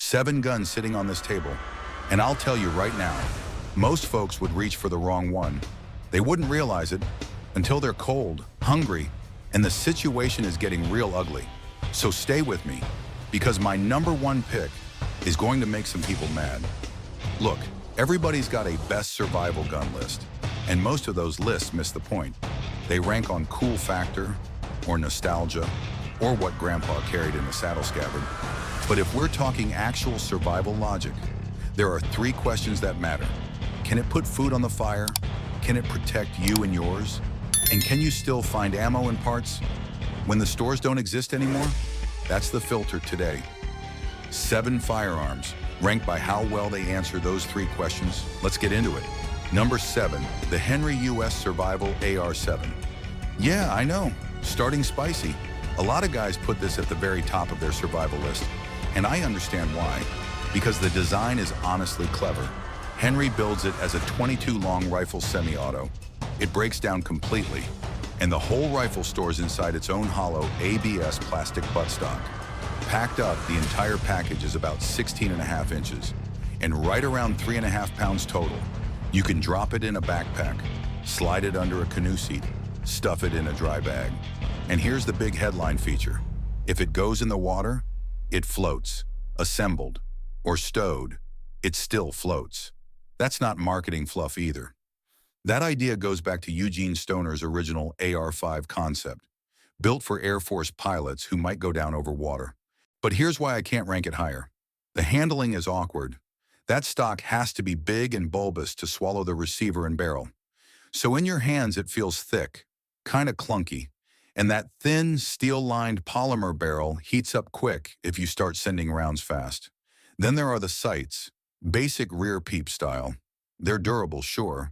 7 guns sitting on this table, and I'll tell you right now, most folks would reach for the wrong one. They wouldn't realize it until they're cold, hungry, and the situation is getting real ugly. So stay with me, because my #1 pick is going to make some people mad. Look, everybody's got a best survival gun list, and most of those lists miss the point. They rank on cool factor, or nostalgia, or what grandpa carried in the saddle scabbard. But if we're talking actual survival logic, there are 3 questions that matter. Can it put food on the fire? Can it protect you and yours? And can you still find ammo and parts when the stores don't exist anymore? That's the filter today. 7 firearms, ranked by how well they answer those 3 questions. Let's get into it. Number 7, the Henry U.S. Survival AR-7. Yeah, I know, starting spicy. A lot of guys put this at the very top of their survival list, and I understand why. Because the design is honestly clever. Henry builds it as a 22 long rifle semi-auto. It breaks down completely, and the whole rifle stores inside its own hollow ABS plastic buttstock. Packed up, the entire package is about 16.5 inches, and right around 3.5 pounds total. You can drop it in a backpack, slide it under a canoe seat, stuff it in a dry bag. And here's the big headline feature. If it goes in the water, it floats. Assembled or stowed, it still floats. That's not marketing fluff either. That idea goes back to Eugene Stoner's original AR-5 concept, built for Air Force pilots who might go down over water. But here's why I can't rank it higher. The handling is awkward. That stock has to be big and bulbous to swallow the receiver and barrel. So in your hands it feels thick, kind of clunky, and that thin, steel-lined polymer barrel heats up quick if you start sending rounds fast. Then there are the sights, basic rear peep style. They're durable, sure,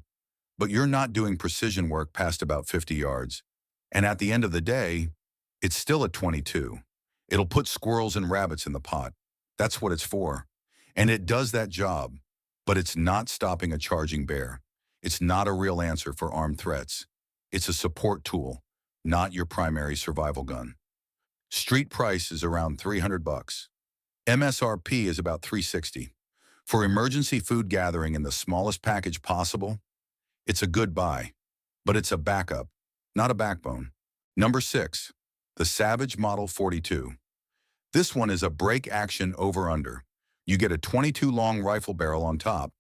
but you're not doing precision work past about 50 yards. And at the end of the day, it's still a 22. It'll put squirrels and rabbits in the pot. That's what it's for. And it does that job, but it's not stopping a charging bear. It's not a real answer for armed threats. It's a support tool, not your primary survival gun. Street price is around $300. MSRP is about $360. For emergency food gathering in the smallest package possible, it's a good buy, but it's a backup, not a backbone. Number 6, the Savage Model 42. This one is a break-action over-under. You get a 22 long rifle barrel on top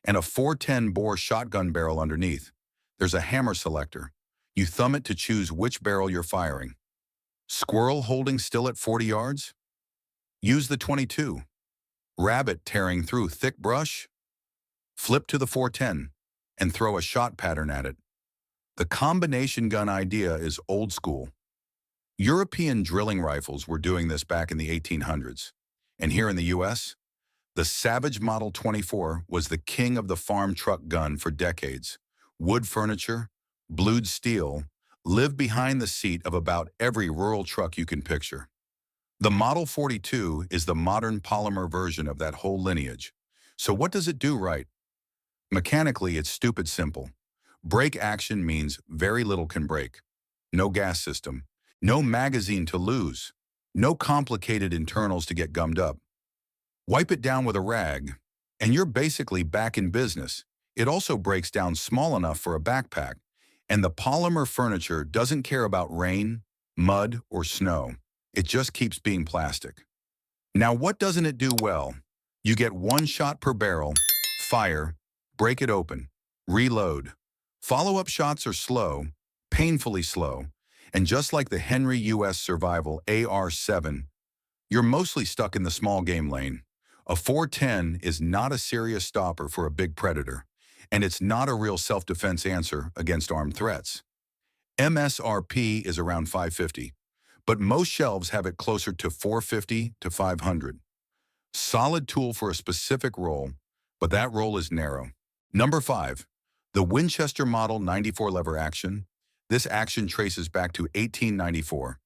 and a 410 bore shotgun barrel underneath. There's a hammer selector. You thumb it to choose which barrel you're firing. Squirrel holding still at 40 yards? Use the 22. Rabbit tearing through thick brush? Flip to the 410 and throw a shot pattern at it. The combination gun idea is old school. European drilling rifles were doing this back in the 1800s. And here in the US, the Savage Model 24 was the king of the farm truck gun for decades. Wood furniture, blued steel, lived behind the seat of about every rural truck you can picture. The Model 42 is the modern polymer version of that whole lineage. So what does it do right? Mechanically, it's stupid simple. Break action means very little can break. No gas system, no magazine to lose, no complicated internals to get gummed up. Wipe it down with a rag, and you're basically back in business. It also breaks down small enough for a backpack, and the polymer furniture doesn't care about rain, mud, or snow. It just keeps being plastic. Now, what doesn't it do well? You get 1 shot per barrel, fire, break it open, reload. Follow-up shots are slow, painfully slow, and just like the Henry U.S. Survival AR-7, you're mostly stuck in the small game lane. A 410 is not a serious stopper for a big predator, and it's not a real self-defense answer against armed threats. MSRP is around $550, but most shelves have it closer to $450 to $500. Solid tool for a specific role, but that role is narrow. Number 5, the Winchester Model 94 lever action. This action traces back to 1894.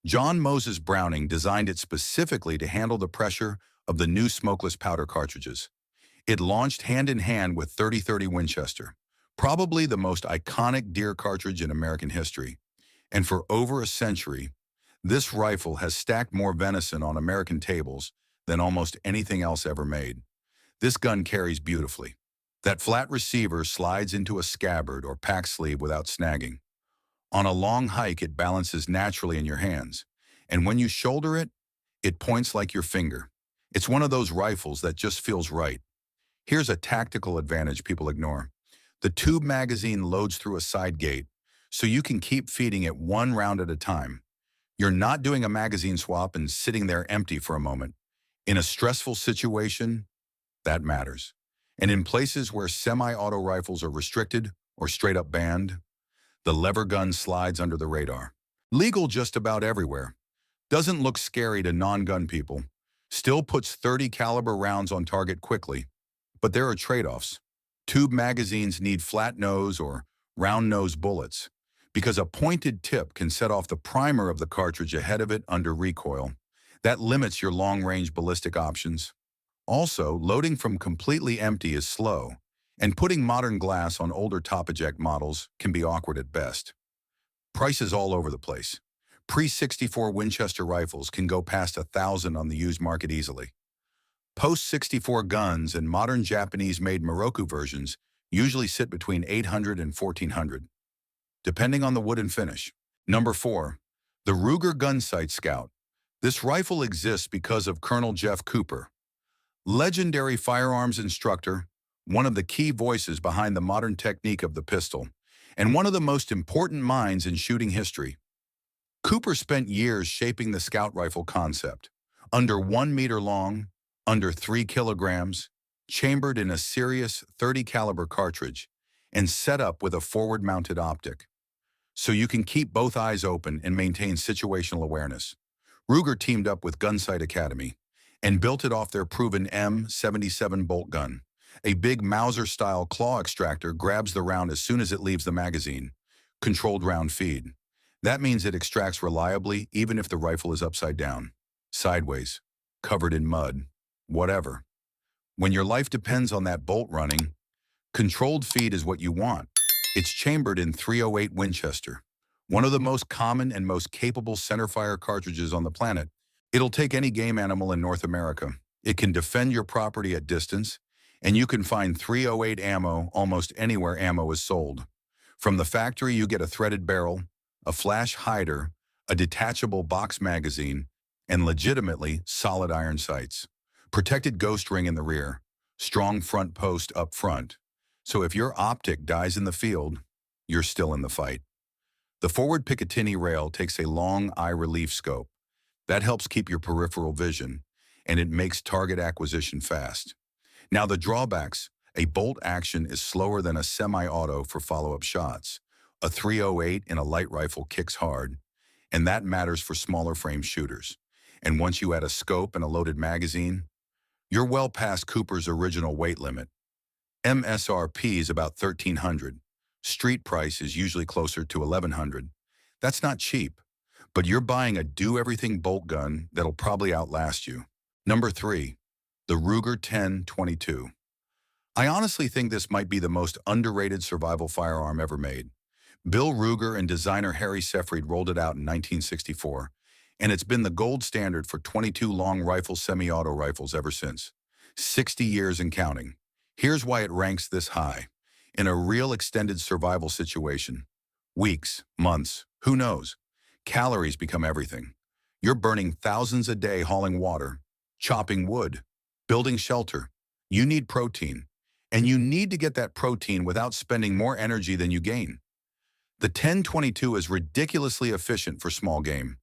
John Moses Browning designed it specifically to handle the pressure of the new smokeless powder cartridges. It launched hand-in-hand with 30-30 Winchester, probably the most iconic deer cartridge in American history. And for over a century, this rifle has stacked more venison on American tables than almost anything else ever made. This gun carries beautifully. That flat receiver slides into a scabbard or pack sleeve without snagging. On a long hike, it balances naturally in your hands. And when you shoulder it, it points like your finger. It's one of those rifles that just feels right. Here's a tactical advantage people ignore. The tube magazine loads through a side gate, so you can keep feeding it one round at a time. You're not doing a magazine swap and sitting there empty for a moment. In a stressful situation, that matters. And in places where semi-auto rifles are restricted or straight up banned, the lever gun slides under the radar. Legal just about everywhere. Doesn't look scary to non-gun people. Still puts 30 caliber rounds on target quickly. But there are trade-offs. Tube magazines need flat nose or round nose bullets because a pointed tip can set off the primer of the cartridge ahead of it under recoil. That limits your long-range ballistic options. Also, loading from completely empty is slow, and putting modern glass on older top-eject models can be awkward at best. Prices all over the place. Pre-64 Winchester rifles can go past $1,000 on the used market easily. Post-64 guns and modern Japanese-made Moroku versions usually sit between $800 and $1,400, depending on the wood and finish. Number 4. The Ruger Gunsite Scout. This rifle exists because of Colonel Jeff Cooper, legendary firearms instructor, one of the key voices behind the modern technique of the pistol, and one of the most important minds in shooting history. Cooper spent years shaping the scout rifle concept. Under 1 meter long, under 3 kilograms, chambered in a serious .30 caliber cartridge, and set up with a forward-mounted optic. So you can keep both eyes open and maintain situational awareness. Ruger teamed up with Gunsite Academy and built it off their proven M77 bolt gun. A big Mauser-style claw extractor grabs the round as soon as it leaves the magazine. Controlled round feed. That means it extracts reliably even if the rifle is upside down, sideways, covered in mud, whatever. When your life depends on that bolt running, controlled feed is what you want. It's chambered in .308 Winchester, one of the most common and most capable centerfire cartridges on the planet. It'll take any game animal in North America. It can defend your property at distance, and you can find .308 ammo almost anywhere ammo is sold. From the factory, you get a threaded barrel, a flash hider, a detachable box magazine, and legitimately solid iron sights. Protected ghost ring in the rear, strong front post up front. So if your optic dies in the field, you're still in the fight. The forward Picatinny rail takes a long eye relief scope. That helps keep your peripheral vision, and it makes target acquisition fast. Now the drawbacks: a bolt action is slower than a semi-auto for follow-up shots. A .308 in a light rifle kicks hard, and that matters for smaller frame shooters. And once you add a scope and a loaded magazine, you're well past Cooper's original weight limit. MSRP is about $1,300. Street price is usually closer to $1,100. That's not cheap, but you're buying a do-everything bolt gun that'll probably outlast you. Number 3. The Ruger 10-22. I honestly think this might be the most underrated survival firearm ever made. Bill Ruger and designer Harry Sefried rolled it out in 1964, and it's been the gold standard for .22 long rifle semi-auto rifles ever since. 60 years and counting. Here's why it ranks this high. In a real extended survival situation, weeks, months, who knows? Calories become everything. You're burning thousands a day hauling water, chopping wood, building shelter. You need protein, and you need to get that protein without spending more energy than you gain. The 10-22 is ridiculously efficient for small game.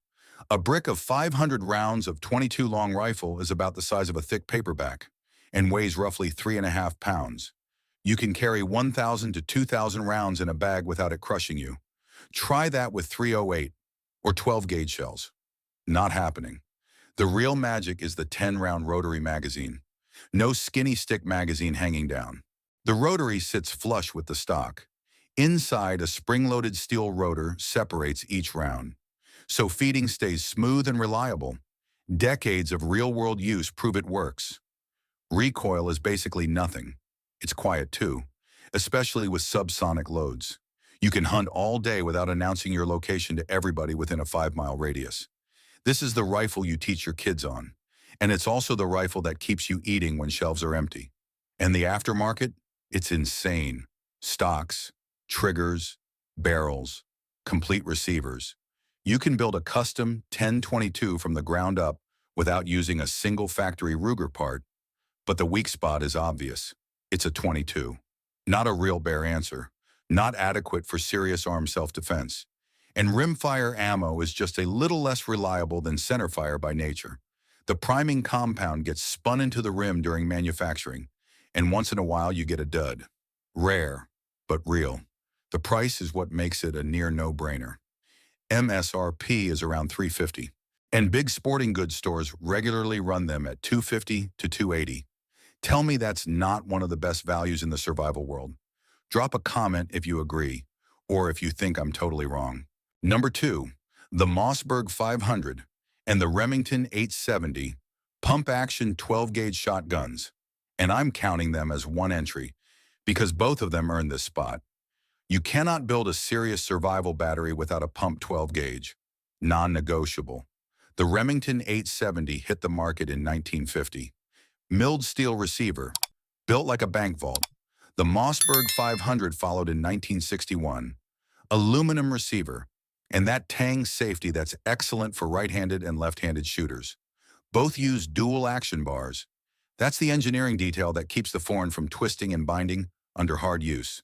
A brick of 500 rounds of .22 long rifle is about the size of a thick paperback and weighs roughly 3.5 pounds. You can carry 1,000 to 2,000 rounds in a bag without it crushing you. Try that with .308 or 12-gauge shells. Not happening. The real magic is the 10-round rotary magazine. No skinny stick magazine hanging down. The rotary sits flush with the stock. Inside, a spring-loaded steel rotor separates each round, so feeding stays smooth and reliable. Decades of real-world use prove it works. Recoil is basically nothing. It's quiet too, especially with subsonic loads. You can hunt all day without announcing your location to everybody within a 5-mile radius. This is the rifle you teach your kids on. And it's also the rifle that keeps you eating when shelves are empty. And the aftermarket? It's insane. Stocks, triggers, barrels, complete receivers. You can build a custom 1022 from the ground up without using a single factory Ruger part, but the weak spot is obvious. It's a 22. Not a real bare answer. Not adequate for serious armed self-defense. And rimfire ammo is just a little less reliable than centerfire by nature. The priming compound gets spun into the rim during manufacturing, and once in a while you get a dud. Rare, but real. The price is what makes it a near no-brainer. MSRP is around $350, and big sporting goods stores regularly run them at $250 to $280. Tell me that's not one of the best values in the survival world. Drop a comment if you agree, or if you think I'm totally wrong. Number 2, the Mossberg 500 and the Remington 870 pump-action 12-gauge shotguns, and I'm counting them as one entry because both of them earn this spot. You cannot build a serious survival battery without a pump 12-gauge. Non-negotiable. The Remington 870 hit the market in 1950. Milled steel receiver, built like a bank vault. The Mossberg 500 followed in 1961. Aluminum receiver, and that tang safety that's excellent for right-handed and left-handed shooters. Both use dual action bars. That's the engineering detail that keeps the forend from twisting and binding under hard use.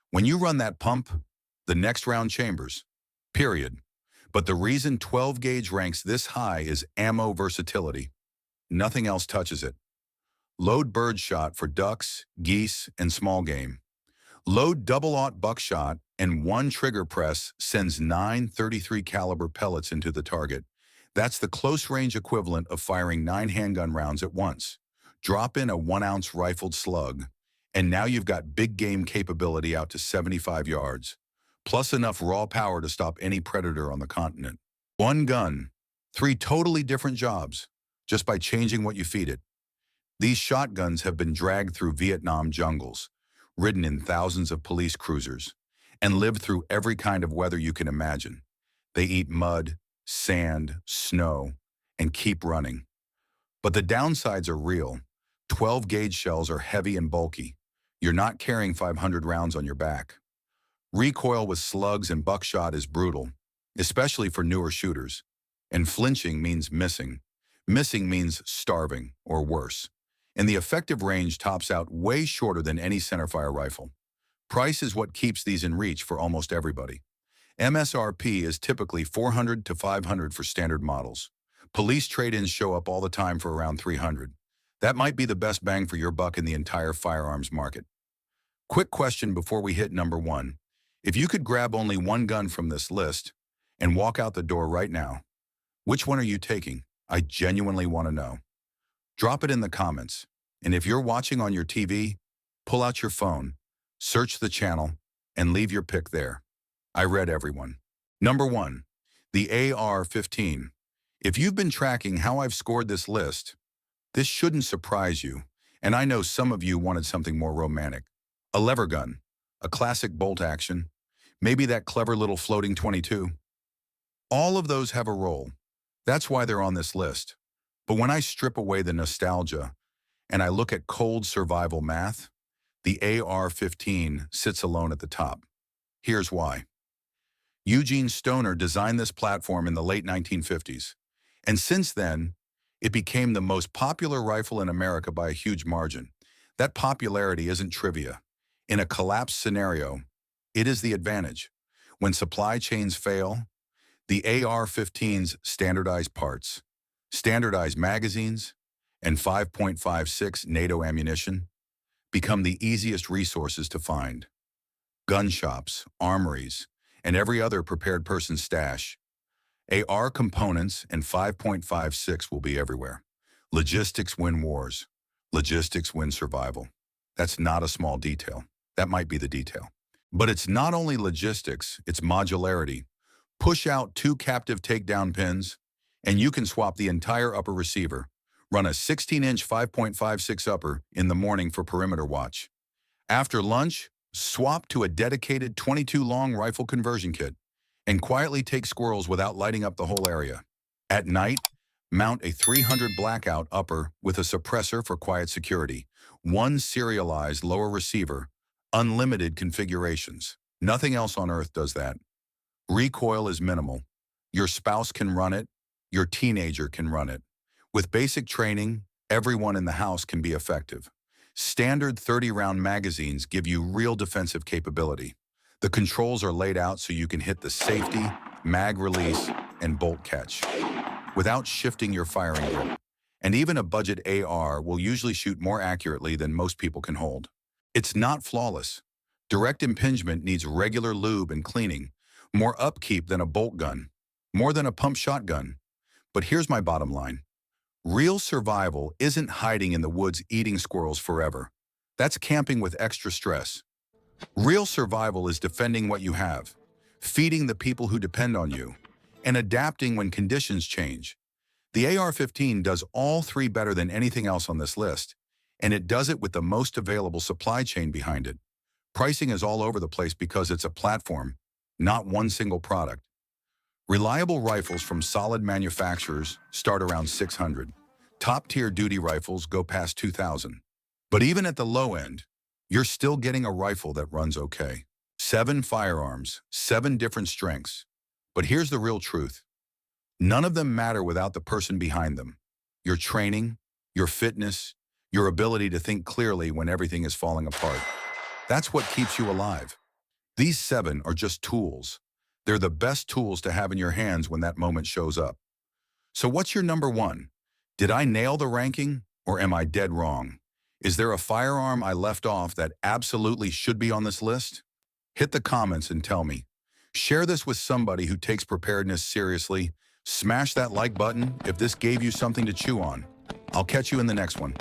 When you run that pump, the next round chambers. Period. But the reason 12-gauge ranks this high is ammo versatility. Nothing else touches it. Load birdshot for ducks, geese, and small game. Load double-aught buckshot and one trigger press sends 9 .33 caliber pellets into the target. That's the close-range equivalent of firing 9 handgun rounds at once. Drop in a 1-ounce rifled slug, and now you've got big game capability out to 75 yards, plus enough raw power to stop any predator on the continent. One gun, 3 totally different jobs, just by changing what you feed it. These shotguns have been dragged through Vietnam jungles, ridden in thousands of police cruisers, and lived through every kind of weather you can imagine. They eat mud, sand, snow, and keep running. But the downsides are real. 12-gauge shells are heavy and bulky. You're not carrying 500 rounds on your back. Recoil with slugs and buckshot is brutal, especially for newer shooters. And flinching means missing. Missing means starving, or worse. And the effective range tops out way shorter than any centerfire rifle. Price is what keeps these in reach for almost everybody. MSRP is typically $400 to $500 for standard models. Police trade-ins show up all the time for around $300. That might be the best bang for your buck in the entire firearms market. Quick question before we hit number 1. If you could grab only one gun from this list and walk out the door right now, which one are you taking? I genuinely want to know. Drop it in the comments. And if you're watching on your TV, pull out your phone, search the channel, and leave your pick there. I read everyone. Number 1, the AR-15. If you've been tracking how I've scored this list, this shouldn't surprise you, and I know some of you wanted something more romantic. A lever gun, a classic bolt action, maybe that clever little floating 22. All of those have a role. That's why they're on this list. But when I strip away the nostalgia and I look at cold survival math, the AR-15 sits alone at the top. Here's why. Eugene Stoner designed this platform in the late 1950s, and since then, it became the most popular rifle in America by a huge margin. That popularity isn't trivia. In a collapse scenario, it is the advantage. When supply chains fail, the AR-15's standardized parts, standardized magazines, and 5.56 NATO ammunition become the easiest resources to find. Gun shops, armories, and every other prepared person's stash. AR components and 5.56 will be everywhere. Logistics win wars. Logistics win survival. That's not a small detail. That might be the detail. But it's not only logistics, it's modularity. Push out 2 captive takedown pins, and you can swap the entire upper receiver. Run a 16-inch 5.56 upper in the morning for perimeter watch. After lunch, swap to a dedicated 22 long rifle conversion kit and quietly take squirrels without lighting up the whole area. At night, Mount a 300 blackout upper with a suppressor for quiet security, one serialized lower receiver, unlimited configurations. Nothing else on earth does that. Recoil is minimal. Your spouse can run it. Your teenager can run it. With basic training, everyone in the house can be effective. Standard 30-round magazines give you real defensive capability. The controls are laid out so you can hit the safety, mag release, and bolt catch without shifting your firing grip. And even a budget AR will usually shoot more accurately than most people can hold. It's not flawless. Direct impingement needs regular lube and cleaning, more upkeep than a bolt gun, more than a pump shotgun. But here's my bottom line. Real survival isn't hiding in the woods eating squirrels forever. That's camping with extra stress. Real survival is defending what you have, feeding the people who depend on you, and adapting when conditions change. The AR-15 does all three better than anything else on this list, and it does it with the most available supply chain behind it. Pricing is all over the place because it's a platform, not one single product. Reliable rifles from solid manufacturers start around $600. Top-tier duty rifles go past $2,000. But even at the low end, you're still getting a rifle that runs okay. 7 firearms, 7 different strengths. But here's the real truth. None of them matter without the person behind them. Your training, your fitness, your ability to think clearly when everything is falling apart. That's what keeps you alive. These 7 are just tools. They're the best tools to have in your hands when that moment shows up. So what's your number 1? Did I nail the ranking, or am I dead wrong? Is there a firearm I left off that absolutely should be on this list? Hit the comments and tell me. Share this with somebody who takes preparedness seriously. Smash that like button if this gave you something to chew on. I'll catch you in the next one.